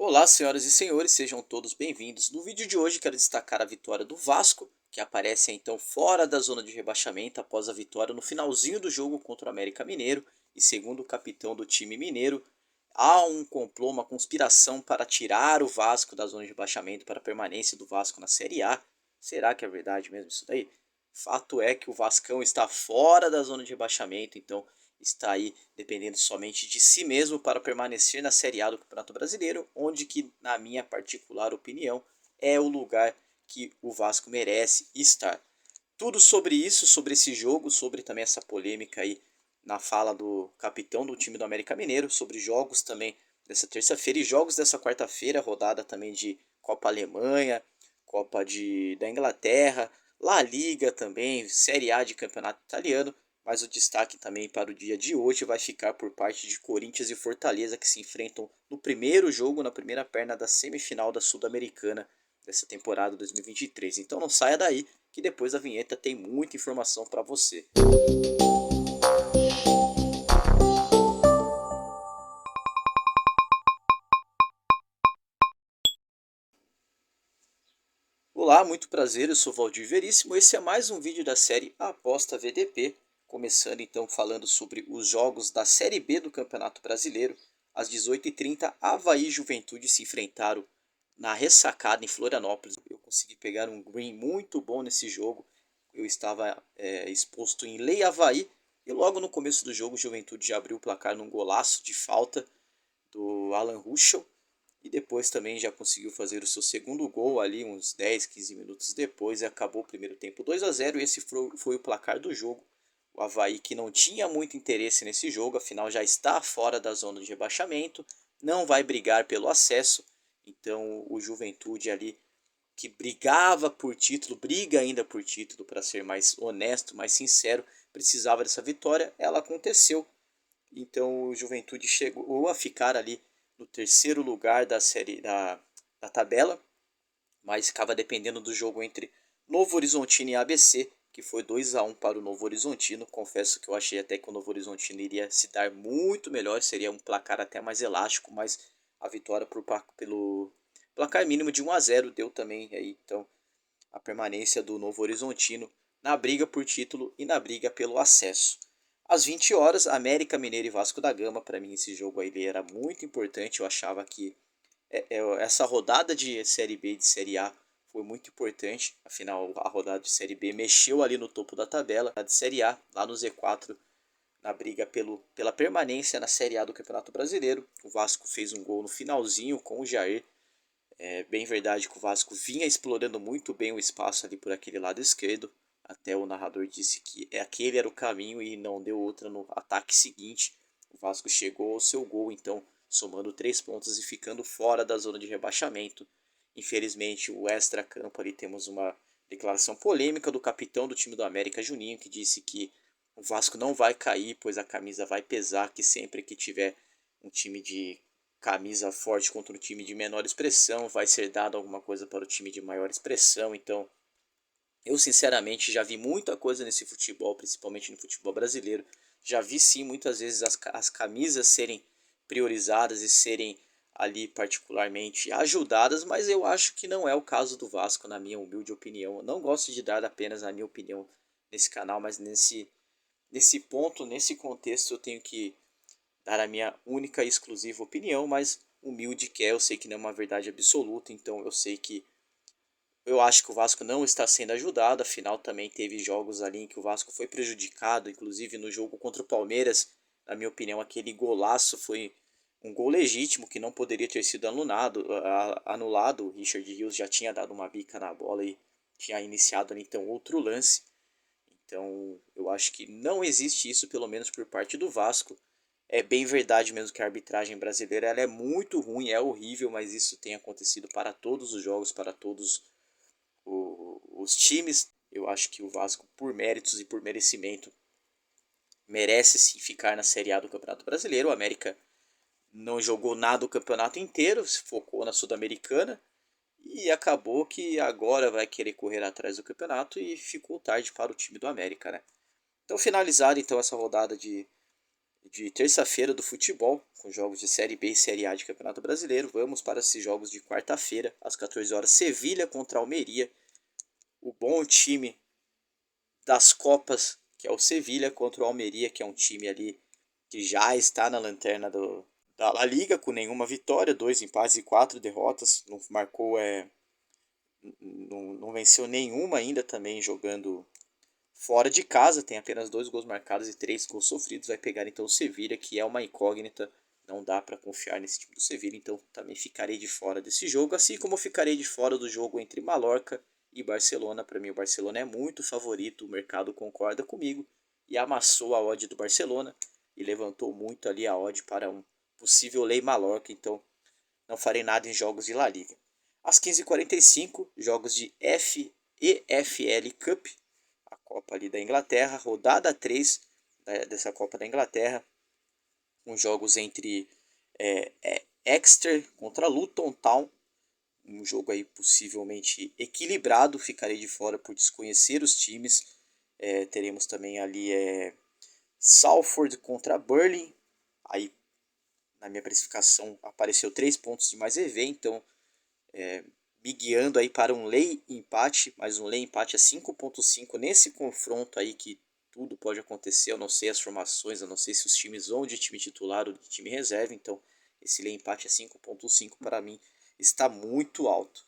Olá, senhoras e senhores, sejam todos bem-vindos. No vídeo de hoje quero destacar a vitória do Vasco, que aparece então fora da zona de rebaixamento após a vitória no finalzinho do jogo contra o América Mineiro. E segundo o capitão do time mineiro, há um complô, uma conspiração para tirar o Vasco da zona de rebaixamento para a permanência do Vasco na Série A. Será que é verdade mesmo isso daí? Fato é que o Vascão está fora da zona de rebaixamento, então está aí dependendo somente de si mesmo para permanecer na Série A do Campeonato Brasileiro, onde que, na minha particular opinião, é o lugar que o Vasco merece estar. Tudo sobre isso, sobre esse jogo, sobre também essa polêmica aí na fala do capitão do time do América Mineiro, sobre jogos também dessa terça-feira e jogos dessa quarta-feira, rodada também de Copa Alemanha, da Inglaterra, La Liga também, Série A de Campeonato Italiano, mas o destaque também para o dia de hoje vai ficar por parte de Corinthians e Fortaleza, que se enfrentam no primeiro jogo, na primeira perna da semifinal da Sul-Americana dessa temporada 2023. Então não saia daí, que depois da vinheta tem muita informação para você. Olá, muito prazer, eu sou Valdir Veríssimo. Esse é mais um vídeo da série Aposta VDP, começando então falando sobre os jogos da Série B do Campeonato Brasileiro. Às 18h30, Avaí e Juventude se enfrentaram na ressacada em Florianópolis. Eu consegui pegar um green muito bom nesse jogo. Eu estava exposto em Lei Avaí e logo no começo do jogo, Juventude já abriu o placar num golaço de falta do Alan Ruschel. E depois também já conseguiu fazer o seu segundo gol ali uns 10, 15 minutos depois e acabou o primeiro tempo 2-0 e esse foi o placar do jogo. O Avaí que não tinha muito interesse nesse jogo, afinal já está fora da zona de rebaixamento, não vai brigar pelo acesso, então o Juventude ali que brigava por título, briga ainda por título para ser mais honesto, mais sincero, precisava dessa vitória, ela aconteceu. Então o Juventude chegou a ficar ali no terceiro lugar da tabela, mas ficava dependendo do jogo entre Novo Horizontino e ABC, que foi 2-1 para o Novo Horizontino. Confesso que eu achei até que o Novo Horizontino iria se dar muito melhor, seria um placar até mais elástico, mas a vitória pelo placar mínimo de 1-0 deu também aí, então, a permanência do Novo Horizontino na briga por título e na briga pelo acesso. Às 20 horas, América Mineiro e Vasco da Gama. Para mim esse jogo aí era muito importante. Eu achava que essa rodada de Série B e de Série A foi muito importante. Afinal, a rodada de Série B mexeu ali no topo da tabela. A de Série A, lá no Z4, na briga pela permanência na Série A do Campeonato Brasileiro. O Vasco fez um gol no finalzinho com o Jair. É bem verdade que o Vasco vinha explorando muito bem o espaço ali por aquele lado esquerdo. Até o narrador disse que aquele era o caminho e não deu outra no ataque seguinte. O Vasco chegou ao seu gol, então somando 3 pontos e ficando fora da zona de rebaixamento. Infelizmente, o extra-campo ali temos uma declaração polêmica do capitão do time do América, Juninho, que disse que o Vasco não vai cair, pois a camisa vai pesar, que sempre que tiver um time de camisa forte contra um time de menor expressão, vai ser dado alguma coisa para o time de maior expressão. Então, eu sinceramente já vi muita coisa nesse futebol, principalmente no futebol brasileiro. Já vi sim muitas vezes as camisas serem priorizadas e serem ali particularmente ajudadas, mas eu acho que não é o caso do Vasco, na minha humilde opinião. Eu não gosto de dar apenas a minha opinião nesse canal, mas nesse ponto, nesse contexto, eu tenho que dar a minha única e exclusiva opinião, mas humilde que é, eu sei que não é uma verdade absoluta, então eu sei que eu acho que o Vasco não está sendo ajudado, afinal também teve jogos ali em que o Vasco foi prejudicado, inclusive no jogo contra o Palmeiras, na minha opinião, aquele golaço foi um gol legítimo que não poderia ter sido anulado. O Richard Rios já tinha dado uma bica na bola e tinha iniciado ali então outro lance. Então eu acho que não existe isso, pelo menos por parte do Vasco. É bem verdade mesmo que a arbitragem brasileira ela é muito ruim, é horrível, mas isso tem acontecido para todos os jogos, para todos os times. Eu acho que o Vasco, por méritos e por merecimento, merece sim ficar na Série A do Campeonato Brasileiro. O América não jogou nada o campeonato inteiro, se focou na Sul-Americana e acabou que agora vai querer correr atrás do campeonato e ficou tarde para o time do América, né? Então finalizada então essa rodada de terça-feira do futebol, com jogos de Série B e Série A de Campeonato Brasileiro. Vamos para esses jogos de quarta-feira, às 14 horas, Sevilha contra Almeria. O bom time das Copas, que é o Sevilha, contra o Almeria, que é um time ali que já está na lanterna da La Liga, com nenhuma vitória, 2 empates e 4 derrotas. Não marcou, não venceu nenhuma ainda também jogando fora de casa, tem apenas 2 gols marcados e 3 gols sofridos. Vai pegar então o Sevilha, que é uma incógnita. Não dá para confiar nesse time do Sevilha, então também ficarei de fora desse jogo. Assim como ficarei de fora do jogo entre Mallorca e Barcelona. Para mim o Barcelona é muito favorito, o mercado concorda comigo. E amassou a odd do Barcelona e levantou muito ali a odd para um possível lei Mallorca. Então não farei nada em jogos de La Liga. Às 15h45, jogos de EFL Cup, a Copa ali da Inglaterra, rodada 3 dessa Copa da Inglaterra, com jogos entre Exeter contra Luton Town, um jogo aí possivelmente equilibrado, ficarei de fora por desconhecer os times. Teremos também ali Salford contra Burnley, aí na minha precificação apareceu 3 pontos de mais EV, então me guiando aí para um lei empate, mas um lei empate a 5.5 nesse confronto aí que tudo pode acontecer. Eu não sei as formações, eu não sei se os times vão de time titular ou de time reserva, então esse lei empate a 5.5 para mim está muito alto.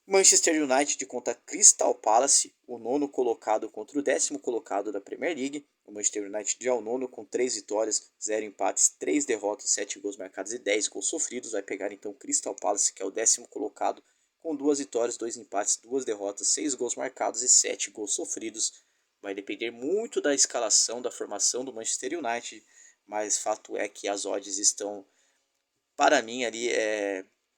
Manchester United contra Crystal Palace, o nono colocado contra o 10º colocado da Premier League. O Manchester United é o nono com 3 vitórias, 0 empates, 3 derrotas, 7 gols marcados e 10 gols sofridos. Vai pegar então o Crystal Palace, que é o 10º colocado, com 2 vitórias, 2 empates, 2 derrotas, 6 gols marcados e 7 gols sofridos. Vai depender muito da escalação, da formação do Manchester United, mas fato é que as odds estão, para mim, ali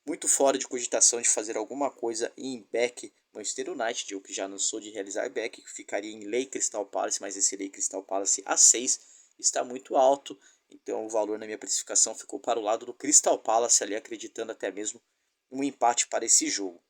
muito fora de cogitação de fazer alguma coisa em back Manchester United. Eu que já não sou de realizar back, ficaria em lei Crystal Palace, mas esse lei Crystal Palace a 6 está muito alto, então o valor na minha precificação ficou para o lado do Crystal Palace ali, acreditando até mesmo um empate para esse jogo.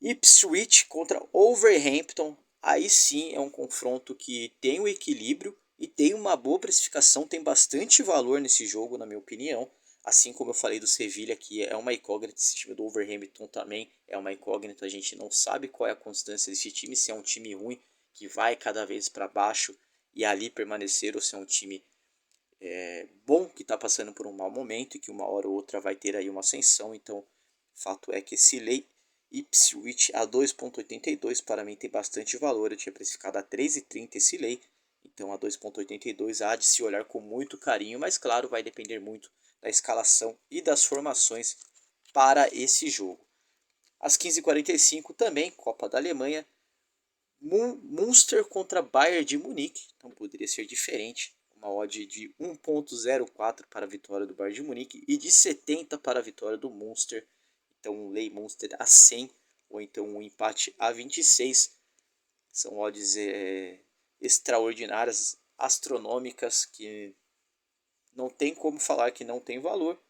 Ipswich contra Wolverhampton, aí sim é um confronto que tem o equilíbrio e tem uma boa precificação, tem bastante valor nesse jogo, na minha opinião. Assim como eu falei do Sevilha, que é uma incógnita, esse time do Wolverhampton também é uma incógnita. A gente não sabe qual é a constância desse time, se é um time ruim que vai cada vez para baixo e ali permanecer, ou se é um time bom que está passando por um mau momento e que uma hora ou outra vai ter aí uma ascensão. Então, fato é que esse lei Ipswich a 2.82 para mim tem bastante valor. Eu tinha precificado a 3,30 esse lei, então a 2.82 há de se olhar com muito carinho, mas claro, vai depender muito da escalação e das formações para esse jogo. Às 15h45 também, Copa da Alemanha, Münster contra Bayern de Munique, não poderia ser diferente. Uma odd de 1.04 para a vitória do Bayern de Munique e de 70 para a vitória do Münster. Então um lei Münster a 100 ou então um empate a 26. São odds extraordinárias, astronômicas, que não tem como falar que não tem valor.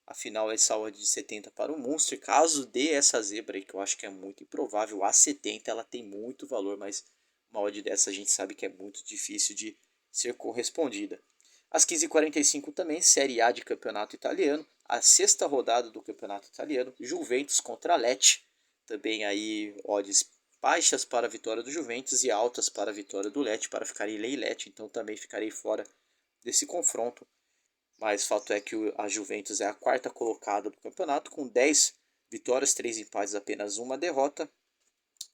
Afinal, essa odd de 70 para o Munster, caso dê essa zebra aí, que eu acho que é muito improvável, a 70 ela tem muito valor, mas uma odd dessa a gente sabe que é muito difícil de ser correspondida. Às 15h45 também, Série A de Campeonato Italiano, a sexta rodada do Campeonato Italiano, Juventus contra Lecce, também aí odds baixas para a vitória do Juventus e altas para a vitória do Lecce, para ficar em lei Lecce, então também ficarei fora desse confronto. Mas fato é que a Juventus é a quarta colocada do campeonato, com 10 vitórias, 3 empates, apenas uma derrota.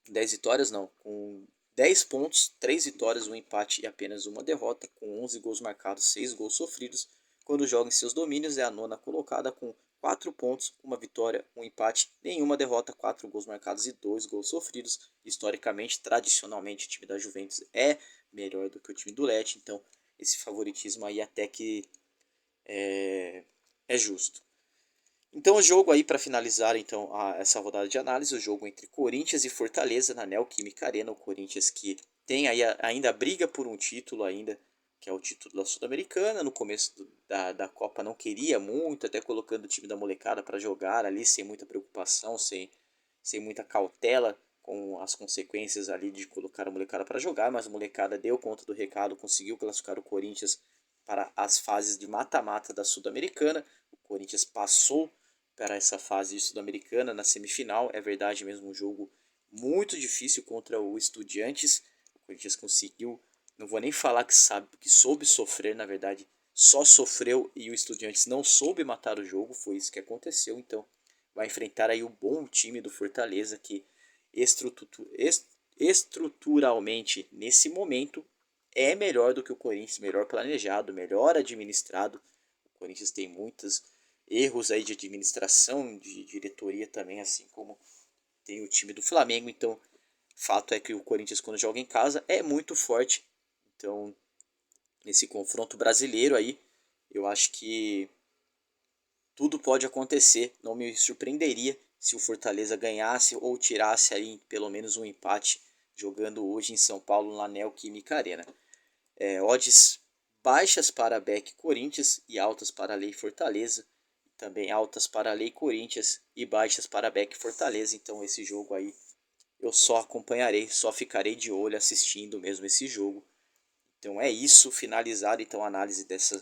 10 vitórias não, com 10 pontos, 3 vitórias, um empate e apenas uma derrota, com 11 gols marcados, 6 gols sofridos. Quando joga em seus domínios é a nona colocada com 4 pontos, uma vitória, um empate, nenhuma derrota, 4 gols marcados e 2 gols sofridos. Historicamente, tradicionalmente, o time da Juventus é melhor do que o time do Lecce, então esse favoritismo aí até que é justo. Então o jogo aí, para finalizar então essa rodada de análise, o jogo entre Corinthians e Fortaleza na Neoquímica Arena. O Corinthians que tem aí ainda briga por um título ainda, que é o título da Sul-Americana. No começo da Copa não queria muito, até colocando o time da molecada para jogar ali sem muita preocupação, sem muita cautela com as consequências ali de colocar a molecada para jogar, mas a molecada deu conta do recado, conseguiu classificar o Corinthians para as fases de mata-mata da Sul-Americana. O Corinthians passou para essa fase de Sul-Americana na semifinal. É verdade mesmo, um jogo muito difícil contra o Estudiantes. O Corinthians conseguiu, não vou nem falar que soube sofrer, na verdade, só sofreu e o Estudiantes não soube matar o jogo, foi isso que aconteceu. Então vai enfrentar aí o bom time do Fortaleza, que estruturalmente nesse momento é melhor do que o Corinthians, melhor planejado, melhor administrado. O Corinthians tem muitos erros aí de administração, de diretoria também, assim como tem o time do Flamengo. Então, fato é que o Corinthians, quando joga em casa, é muito forte. Então, nesse confronto brasileiro aí, eu acho que tudo pode acontecer. Não me surpreenderia se o Fortaleza ganhasse ou tirasse aí pelo menos um empate jogando hoje em São Paulo na Neoquímica Arena. Odds baixas para Beck Corinthians e altas para Lei Fortaleza. Também altas para Lei Corinthians e baixas para Beck Fortaleza. Então esse jogo aí eu só acompanharei, só ficarei de olho assistindo mesmo esse jogo. Então é isso, finalizado então a análise dessa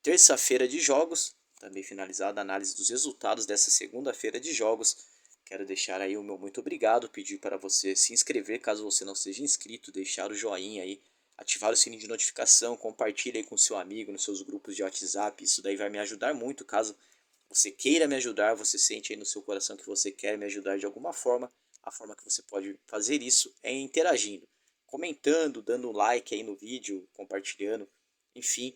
terça-feira de jogos. Também finalizada a análise dos resultados dessa segunda-feira de jogos. Quero deixar aí o meu muito obrigado, pedir para você se inscrever caso você não seja inscrito, deixar o joinha aí, ativar o sininho de notificação, compartilhe aí com seu amigo nos seus grupos de WhatsApp, isso daí vai me ajudar muito. Caso você queira me ajudar, você sente aí no seu coração que você quer me ajudar de alguma forma, a forma que você pode fazer isso é interagindo, comentando, dando um like aí no vídeo, compartilhando, enfim,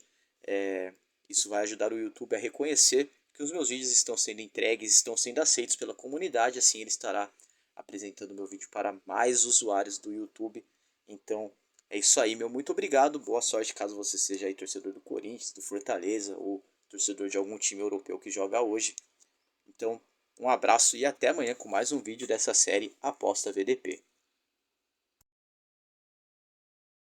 isso vai ajudar o YouTube a reconhecer que os meus vídeos estão sendo entregues, estão sendo aceitos pela comunidade, assim ele estará apresentando meu vídeo para mais usuários do YouTube. Então é isso aí, meu muito obrigado, boa sorte caso você seja aí torcedor do Corinthians, do Fortaleza ou torcedor de algum time europeu que joga hoje. Então um abraço e até amanhã com mais um vídeo dessa série Aposta VDP.